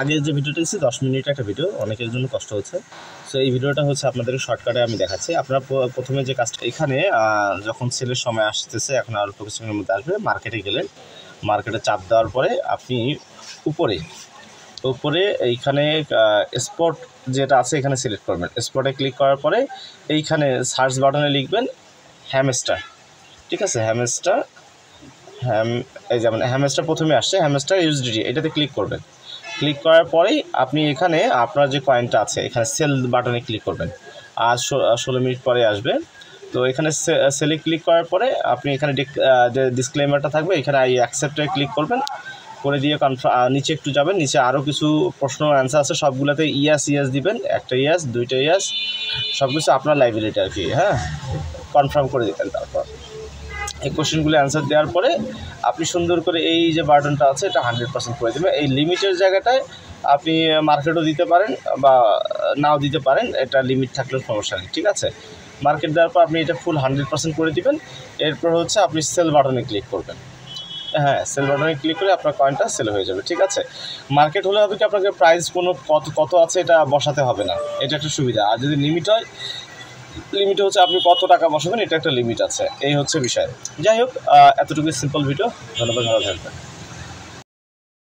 আগের যে ভিডিওটা দিচ্ছি 10 মিনিটের একটা ভিডিও, অনেকের জন্য কষ্ট হচ্ছে। সো এই ভিডিওটা হচ্ছে আপনাদের শর্টকাটে আমি দেখাচ্ছি। আপনারা প্রথমে যে কাজটা, এখানে যখন সেলের সময় আসতেছে, এখন আর অল্প কিছুক্ষণের মধ্যে আসবে, মার্কেটে গেলেন, মার্কেটে চাপ দেওয়ার পরে আপনি উপরে এইখানে স্পট যেটা আছে এখানে সিলেক্ট করবেন। স্পটে ক্লিক করার পরে এইখানে সার্চ বাটনে লিখবেন হ্যামস্টার, ঠিক আছে? এই যেমন হ্যামস্টার প্রথমে আসছে, হ্যামস্টার ইউএসডিটি, এটাতে ক্লিক করবেন। ক্লিক করার পরেই আপনি এখানে আপনার যে কয়েনটা আছে এখানে সেল বাটনে ক্লিক করবেন। আর 16 মিনিট পরে আসবে। তো এখানে সেলে ক্লিক করার পরে আপনি এখানে যে ডিসক্লেমারটা থাকবে এখানে আই অ্যাকসেপ্টে ক্লিক করবেন। করে দিয়ে নিচে একটু যাবেন, নিচে আরও কিছু প্রশ্ন অ্যান্সার আছে, সবগুলোতে ইয়াস দিবেন, একটা ইয়াস, দুইটা ইয়াস, সব কিছু আপনার লাইবিলিটি আর কি, হ্যাঁ, কনফার্ম করে দিবেন। তারপর এই কোশ্চেনগুলো অ্যান্সার দেওয়ার পরে আপনি সুন্দর করে এই যে বাটনটা আছে এটা 100% করে দেবেন। এই লিমিটের জায়গাটায় আপনি মার্কেটও দিতে পারেন বা নাও দিতে পারেন, এটা লিমিট থাকলেও সমস্যা নেই, ঠিক আছে? মার্কেট দেওয়ার পর আপনি এটা ফুল 100% করে দিবেন। এরপর হচ্ছে আপনি সেল বাটনে ক্লিক করবেন। হ্যাঁ, সেল বাটনে ক্লিক করে আপনার কয়েনটা সেল হয়ে যাবে, ঠিক আছে? মার্কেট হলে হবে কি, আপনাকে প্রাইস কোনো কত আছে এটা বসাতে হবে না, এটা একটা সুবিধা। আর যদি লিমিট হয়, লিমিট হচ্ছে আপনি কত টাকা বসাবেন, এটা একটা লিমিট আছে, এই হচ্ছে বিষয়। যাই হোক, এতটুকু সিম্পল ভিডিও। ধন্যবাদ, ভালো থাকবেন।